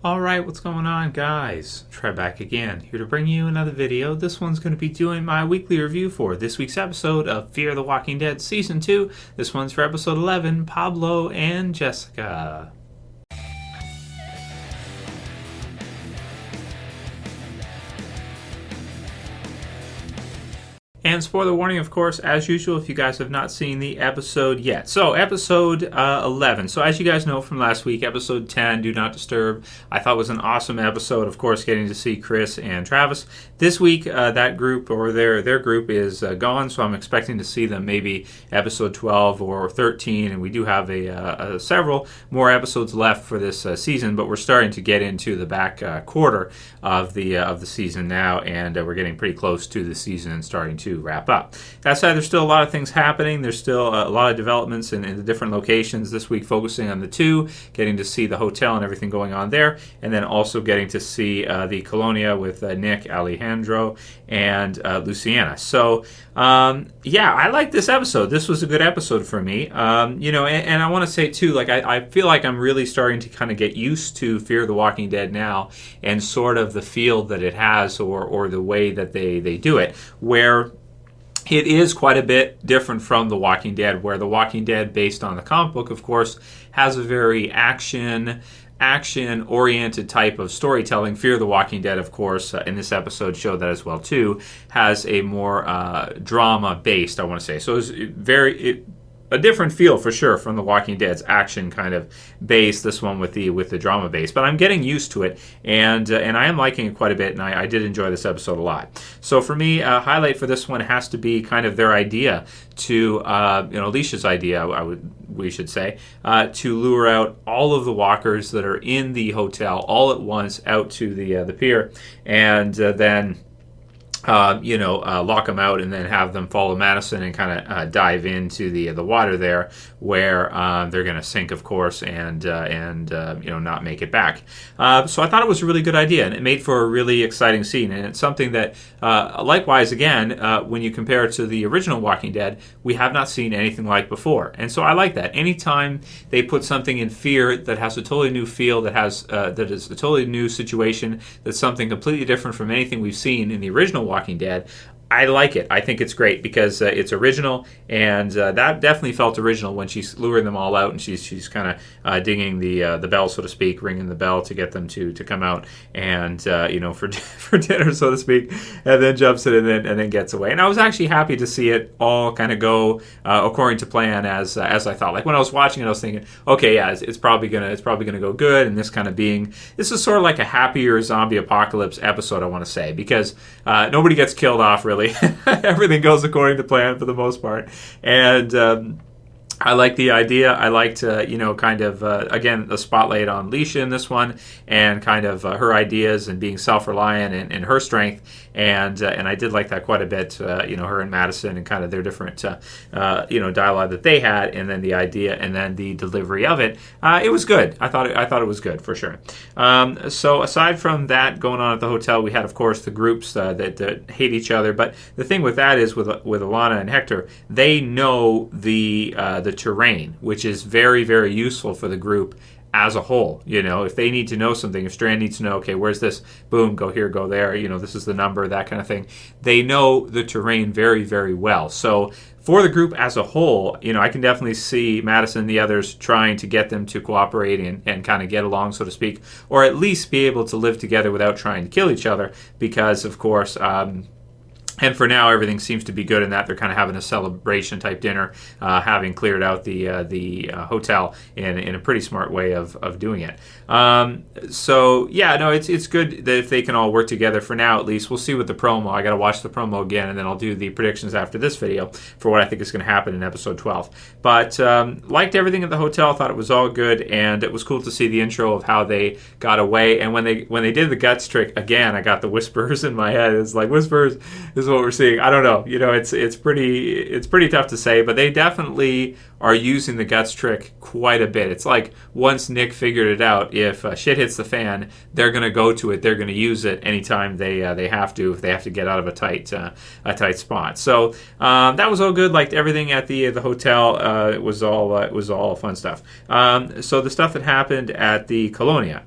Alright, what's going on, guys? Trev back again, here to bring you another video. This one's going to be doing my weekly review for this week's episode of Fear the Walking Dead Season 2. This one's for episode 11, Pablo and Jessica. And spoiler warning, of course, as usual, if you guys have not seen the episode yet. So, episode 11. So, as you guys know from last week, episode 10, Do Not Disturb, I thought was an awesome episode, of course, getting to see Chris and Travis. This week, that group, or their group, is gone, so I'm expecting to see them maybe episode 12 or 13, and we do have several more episodes left for this season, but we're starting to get into the back quarter of the season now, and we're getting pretty close to the season and starting to wrap up. That said, there's still a lot of things happening. There's still a lot of developments in the different locations this week, focusing on the two, getting to see the hotel and everything going on there, and then also getting to see the Colonia with Nick, Alejandro, and Luciana. So, yeah, I like this episode. This was a good episode for me. And I want to say, too, like I feel like I'm really starting to kind of get used to Fear the Walking Dead now and sort of the feel that it has or the way that they do it, where it is quite a bit different from The Walking Dead, where The Walking Dead, based on the comic book, of course, has a very action-oriented type of storytelling. Fear the Walking Dead, of course, in this episode showed that as well, too, has a more drama-based, I want to say. So it's a different feel for sure from The Walking Dead's action kind of base. This one with the drama base, but I'm getting used to it, and I am liking it quite a bit, and I did enjoy this episode a lot. So for me, a highlight for this one has to be kind of their idea to Alycia's idea, we should say, to lure out all of the walkers that are in the hotel all at once out to the pier, and then lock them out and then have them follow Madison and kind of dive into the water there, where they're going to sink, of course, and not make it back. So I thought it was a really good idea, and it made for a really exciting scene. And it's something that, likewise, again, when you compare it to the original Walking Dead, we have not seen anything like before. And so I like that. Anytime they put something in Fear that has a totally new feel, that is a totally new situation, that's something completely different from anything we've seen in the original Walking Dead, I like it. I think it's great because it's original, and that definitely felt original when she's luring them all out, and she's kind of dinging the bell, so to speak, ringing the bell to get them to come out and for dinner, so to speak, and then jumps in and then gets away. And I was actually happy to see it all kind of go according to plan as I thought. Like when I was watching it, I was thinking, okay, yeah, it's probably gonna go good, and this is sort of like a happier zombie apocalypse episode, I want to say, because nobody gets killed off really. Everything goes according to plan for the most part, and I like the idea. I liked, again, the spotlight on Alycia in this one, and kind of her ideas and being self-reliant and her strength, and I did like that quite a bit. Her and Madison and kind of their different, dialogue that they had, and then the idea, and then the delivery of it. It was good. I thought it was good for sure. So aside from that going on at the hotel, we had, of course, the groups that hate each other. But the thing with that is with Alana and Hector, they know the terrain, which is very, very useful for the group as a whole. If they need to know something, if Strand needs to know, okay, where's this? Boom, go here, go there. This is the number, that kind of thing. They know the terrain very, very well. So for the group as a whole, I can definitely see Madison and the others trying to get them to cooperate and kind of get along, so to speak, or at least be able to live together without trying to kill each other, because, of course, and for now, everything seems to be good in that they're kind of having a celebration type dinner, having cleared out the hotel in a pretty smart way of doing it. So yeah, no, it's good that if they can all work together for now, at least. We'll see with the promo. I got to watch the promo again, and then I'll do the predictions after this video for what I think is going to happen in episode 12. But liked everything at the hotel. Thought it was all good, and it was cool to see the intro of how they got away. And when they did the guts trick again, I got the whispers in my head. It's like whispers is what we're seeing. I don't know. It's pretty tough to say, but they definitely are using the guts trick quite a bit. It's like once Nick figured it out, if shit hits the fan, they're going to go to it. They're going to use it anytime they have to, if they have to get out of a tight spot. So that was all good. Liked everything at the hotel. It was all fun stuff. So the stuff that happened at the Colonia.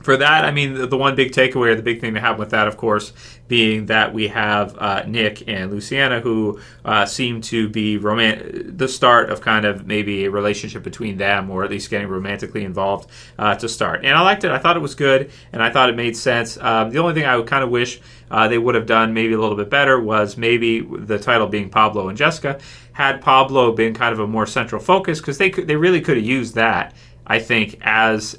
for that, I mean, the one big takeaway, or the big thing to have with that, of course, being that we have Nick and Luciana, who seem to be the start of kind of maybe a relationship between them, or at least getting romantically involved to start. And I liked it. I thought it was good, and I thought it made sense. The only thing I would kind of wish they would have done maybe a little bit better was maybe the title being Pablo and Jessica. Had Pablo been kind of a more central focus, because they really could have used that, I think, as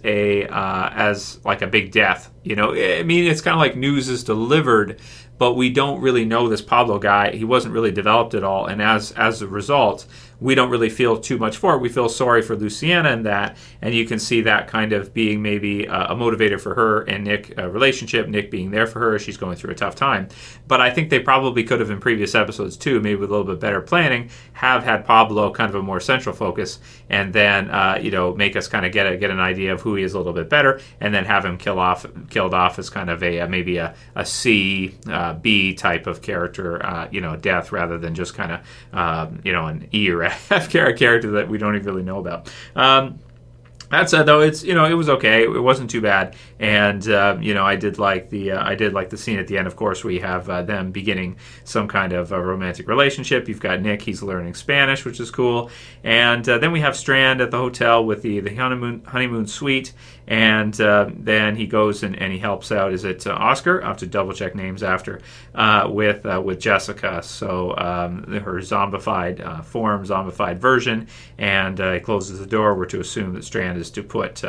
like a big death. I mean, it's kind of like news is delivered, but we don't really know this Pablo guy. He wasn't really developed at all, and as a result, we don't really feel too much for it. We feel sorry for Luciana in that, and you can see that kind of being maybe a motivator for her and Nick relationship, Nick being there for her as she's going through a tough time. But I think they probably could have, in previous episodes too, maybe with a little bit better planning, have had Pablo kind of a more central focus, and then make us kind of get an idea of who he is a little bit better, and then have him killed off as kind of maybe a C, B type of character, death, rather than just kind of an E or F character that we don't even really know about. That said, though, it was okay. It wasn't too bad, and I did like the scene at the end. Of course, where you have them beginning some kind of a romantic relationship. You've got Nick; he's learning Spanish, which is cool, and then we have Strand at the hotel with the honeymoon suite, and then he goes and he helps out. Is it Oscar? I have to double check names after with Jessica. So her zombified version, and he closes the door. We're to assume that Strand is to put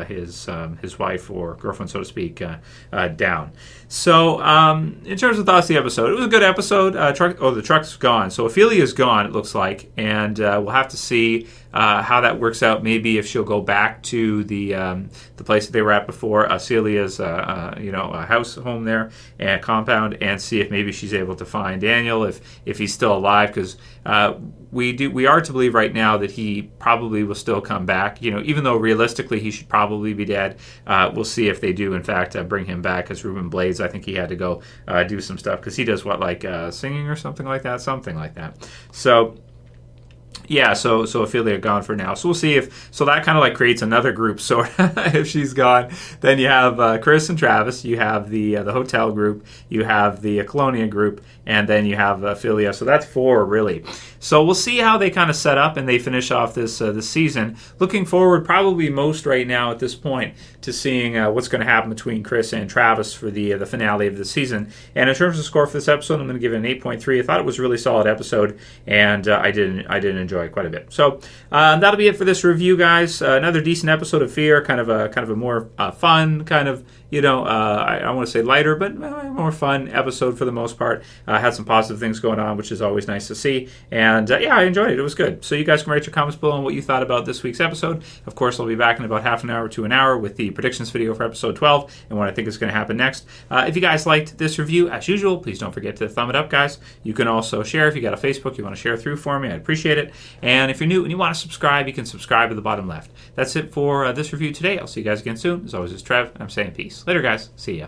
his wife or girlfriend, so to speak, down. So in terms of thoughts of the episode, it was a good episode. The truck's gone, so Alycia's gone, it looks like, and we'll have to see how that works out. Maybe if she'll go back to the place that they were at before, Celia's house, home there, and compound, and see if maybe she's able to find Daniel if he's still alive, because we are to believe right now that he probably will still come back. Even though realistically he should probably be dead. We'll see if they do in fact bring him back, because Ruben Blades, I think he had to go do some stuff, because he does singing or something like that. So yeah, so Alycia gone for now. So we'll see so that kind of creates another group. So if she's gone, then you have Chris and Travis, you have the hotel group, you have the Colonia group, and then you have Alycia. So that's 4 really. So we'll see how they kind of set up and they finish off this season. Looking forward, probably most right now at this point, to seeing what's going to happen between Chris and Travis for the finale of the season. And in terms of score for this episode, I'm going to give it an 8.3. I thought it was a really solid episode, and I did enjoy it quite a bit. So that'll be it for this review, guys. Another decent episode of Fear, kind of a more fun kind of. I want to say lighter, but more fun episode for the most part. Had some positive things going on, which is always nice to see. And I enjoyed it. It was good. So you guys can write your comments below on what you thought about this week's episode. Of course, I'll be back in about half an hour to an hour with the predictions video for episode 12 and what I think is going to happen next. If you guys liked this review, as usual, please don't forget to thumb it up, guys. You can also share if you got a Facebook you want to share through for me. I'd appreciate it. And if you're new and you want to subscribe, you can subscribe at the bottom left. That's it for this review today. I'll see you guys again soon. As always, it's Trev, and I'm saying peace. Later, guys. See ya.